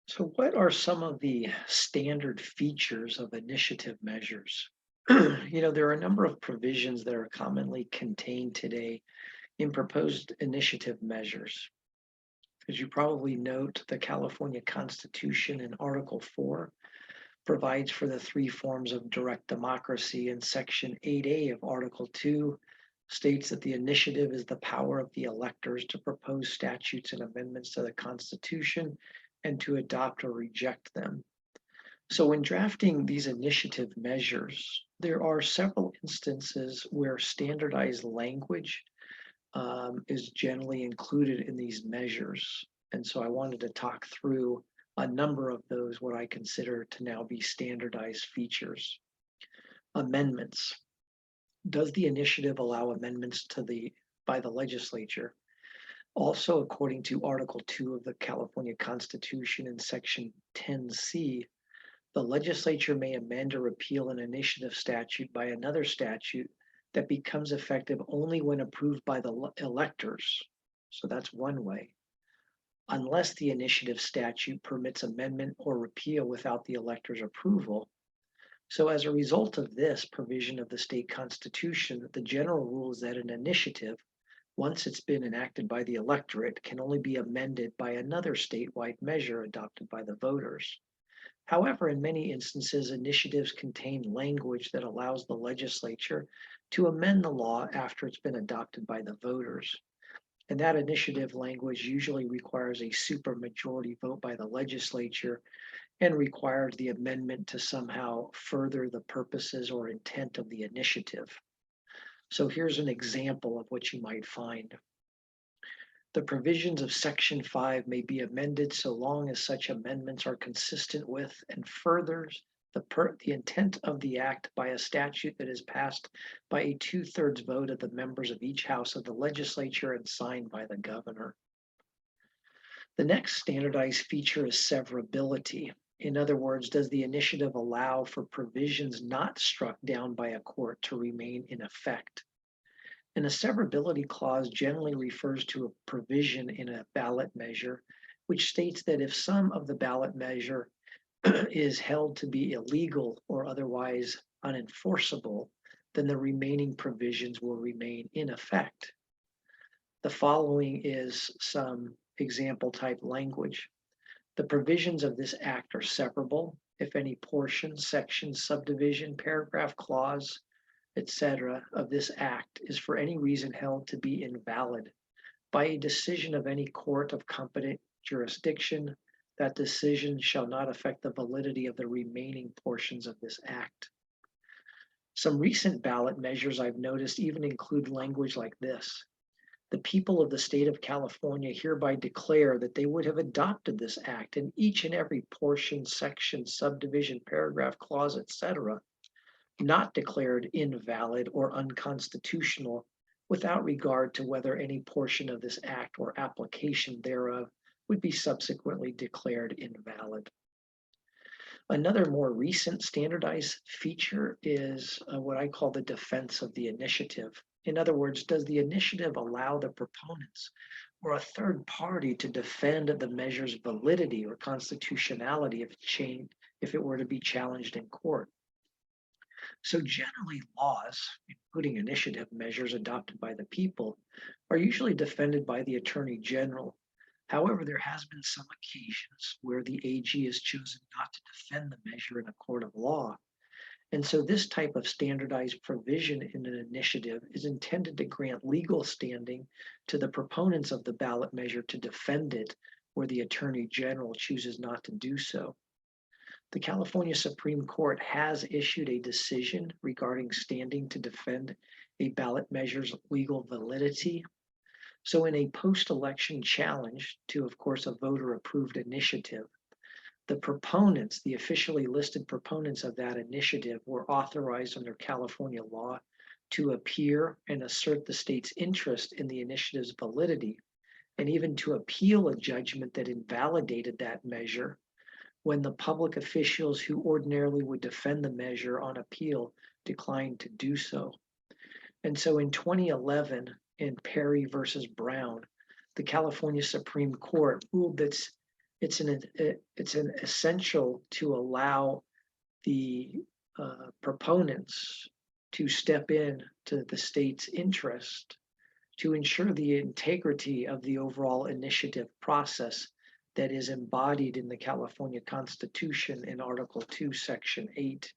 So, what are some of the standard features of initiative measures? There are a number of provisions that are commonly contained today in proposed initiative measures. As you probably note, the California Constitution in Article 4 provides for the three forms of direct democracy, and Section 8A of Article 2 states that the initiative is the power of the electors to propose statutes and amendments to the Constitution and to adopt or reject them. So, when drafting these initiative measures, there are several instances where standardized language is generally included in these measures. And so, I wanted to talk through a number of those, what I consider to now be standardized features. Amendments. Does the initiative allow amendments by the legislature? Also, according to Article 2 of the California Constitution in Section 10C, the legislature may amend or repeal an initiative statute by another statute that becomes effective only when approved by the electors. So that's one way, unless the initiative statute permits amendment or repeal without the electors' approval. So as a result of this provision of the state constitution, the general rule is that an initiative, once it's been enacted by the electorate, can only be amended by another statewide measure adopted by the voters. However, in many instances, initiatives contain language that allows the legislature to amend the law after it's been adopted by the voters. And that initiative language usually requires a supermajority vote by the legislature and requires the amendment to somehow further the purposes or intent of the initiative. So here's an example of what you might find. The provisions of Section 5 may be amended so long as such amendments are consistent with and furthers the intent of the act by a statute that is passed by a two-thirds vote of the members of each house of the legislature and signed by the governor. The next standardized feature is severability. In other words, does the initiative allow for provisions not struck down by a court to remain in effect? And a severability clause generally refers to a provision in a ballot measure, which states that if some of the ballot measure is held to be illegal or otherwise unenforceable, then the remaining provisions will remain in effect. The following is some example type language. The provisions of this act are severable if any portion, section, subdivision, paragraph, clause, etc., of this act is for any reason held to be invalid by a decision of any court of competent jurisdiction. That decision shall not affect the validity of the remaining portions of this act. Some recent ballot measures I've noticed even include language like this. The people of the state of California hereby declare that they would have adopted this act in each and every portion, section, subdivision, paragraph, clause, etc., not declared invalid or unconstitutional without regard to whether any portion of this act or application thereof would be subsequently declared invalid. Another more recent standardized feature is what I call the defense of the initiative. In other words, does the initiative allow the proponents or a third party to defend the measure's validity or constitutionality if it were to be challenged in court? So generally laws, including initiative measures adopted by the people, are usually defended by the Attorney General. However, there has been some occasions where the AG has chosen not to defend the measure in a court of law. And so this type of standardized provision in an initiative is intended to grant legal standing to the proponents of the ballot measure to defend it where the Attorney General chooses not to do so. The California Supreme Court has issued a decision regarding standing to defend a ballot measure's legal validity. So in a post-election challenge to, of course, a voter-approved initiative, the proponents, the officially listed proponents of that initiative were authorized under California law to appear and assert the state's interest in the initiative's validity, and even to appeal a judgment that invalidated that measure when the public officials who ordinarily would defend the measure on appeal declined to do so. And so in 2011, in Perry versus Brown, the California Supreme Court ruled that It's an essential to allow the proponents to step in to the state's interest to ensure the integrity of the overall initiative process that is embodied in the California Constitution in Article 2, Section 8.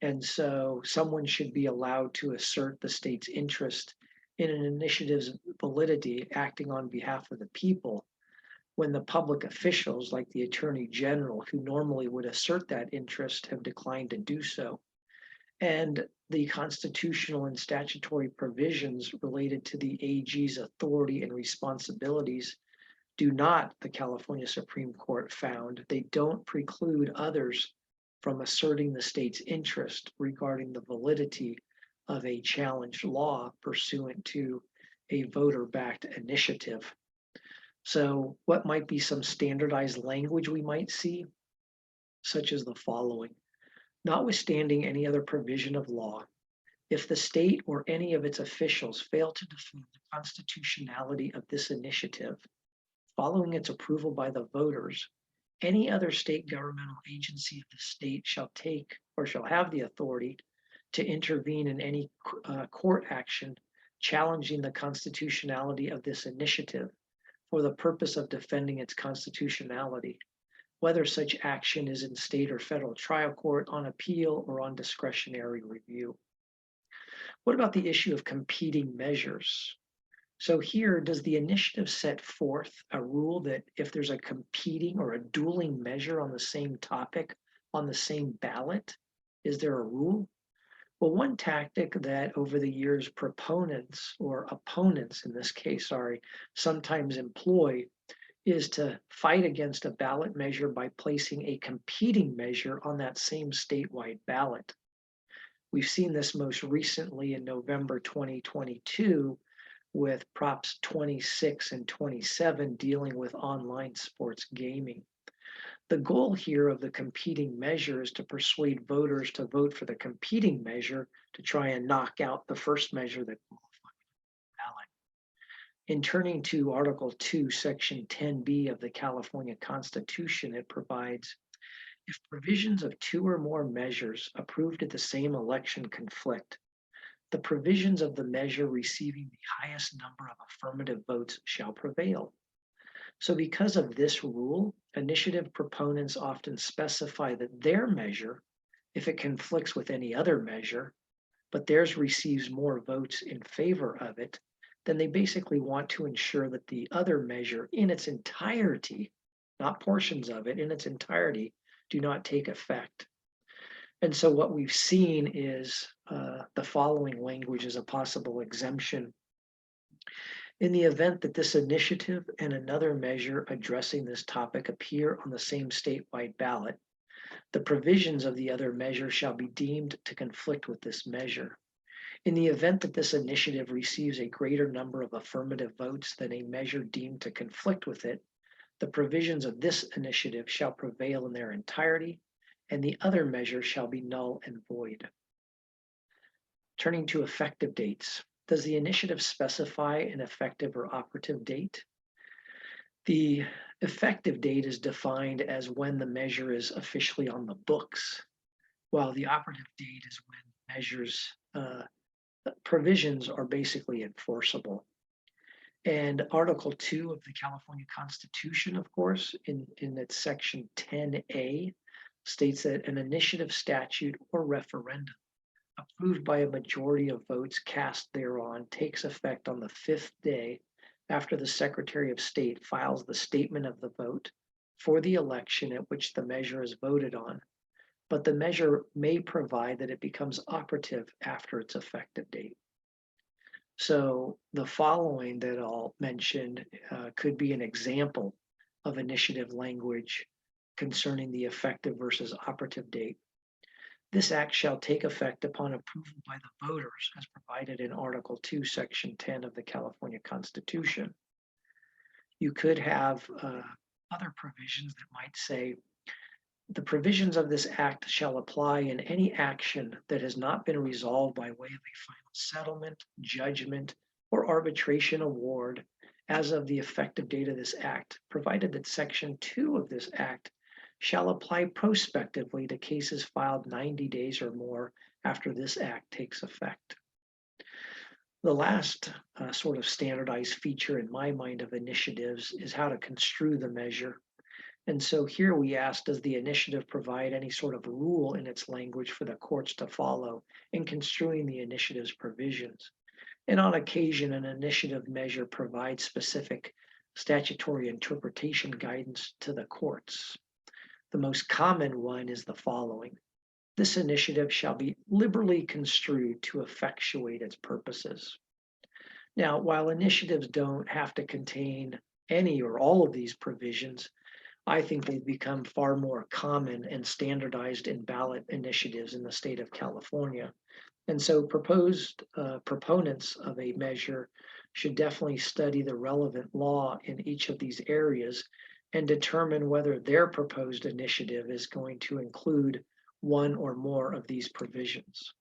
And so someone should be allowed to assert the state's interest in an initiative's validity acting on behalf of the people when the public officials, like the Attorney General, who normally would assert that interest, have declined to do so. And the constitutional and statutory provisions related to the AG's authority and responsibilities do not, the California Supreme Court found, they don't preclude others from asserting the state's interest regarding the validity of a challenged law pursuant to a voter-backed initiative. So what might be some standardized language we might see, such as the following: notwithstanding any other provision of law, if the state or any of its officials fail to defend the constitutionality of this initiative, following its approval by the voters, any other state governmental agency of the state shall take or shall have the authority to intervene in any court action challenging the constitutionality of this initiative for the purpose of defending its constitutionality, whether such action is in state or federal trial court, on appeal, or on discretionary review. What about the issue of competing measures? So here, does the initiative set forth a rule that if there's a competing or a dueling measure on the same topic on the same ballot, is there a rule? Well, one tactic that over the years proponents or opponents in this case, sometimes employ is to fight against a ballot measure by placing a competing measure on that same statewide ballot. We've seen this most recently in November 2022 with Props 26 and 27 dealing with online sports gaming. The goal here of the competing measure is to persuade voters to vote for the competing measure to try and knock out the first measure that qualified for the ballot. In turning to Article 2, Section 10B of the California Constitution, it provides, if provisions of two or more measures approved at the same election conflict, the provisions of the measure receiving the highest number of affirmative votes shall prevail. So because of this rule, initiative proponents often specify that their measure, if it conflicts with any other measure, but theirs receives more votes in favor of it, then they basically want to ensure that the other measure in its entirety, not portions of it, in its entirety, do not take effect. And so what we've seen is the following language as a possible exemption. In the event that this initiative and another measure addressing this topic appear on the same statewide ballot, the provisions of the other measure shall be deemed to conflict with this measure. In the event that this initiative receives a greater number of affirmative votes than a measure deemed to conflict with it, the provisions of this initiative shall prevail in their entirety, and the other measure shall be null and void. Turning to effective dates. Does the initiative specify an effective or operative date? The effective date is defined as when the measure is officially on the books, while the operative date is when the measure's provisions are basically enforceable. And Article 2 of the California Constitution, of course, in its Section 10A, states that an initiative, statute, or referendum approved by a majority of votes cast thereon takes effect on the 5th day after the Secretary of State files the statement of the vote for the election at which the measure is voted on, but the measure may provide that it becomes operative after its effective date. So the following that I'll mention could be an example of initiative language concerning the effective versus operative date. This act shall take effect upon approval by the voters as provided in Article 2, Section 10 of the California Constitution. You could have other provisions that might say, the provisions of this act shall apply in any action that has not been resolved by way of a final settlement, judgment, or arbitration award as of the effective date of this act, provided that Section 2 of this act shall apply prospectively to cases filed 90 days or more after this act takes effect. The last sort of standardized feature in my mind of initiatives is how to construe the measure. And so here we ask, does the initiative provide any sort of rule in its language for the courts to follow in construing the initiative's provisions? And on occasion, an initiative measure provides specific statutory interpretation guidance to the courts. The most common one is the following. This initiative shall be liberally construed to effectuate its purposes. Now, while initiatives don't have to contain any or all of these provisions, I think they've become far more common and standardized in ballot initiatives in the state of California. And so proponents of a measure should definitely study the relevant law in each of these areas and determine whether their proposed initiative is going to include one or more of these provisions.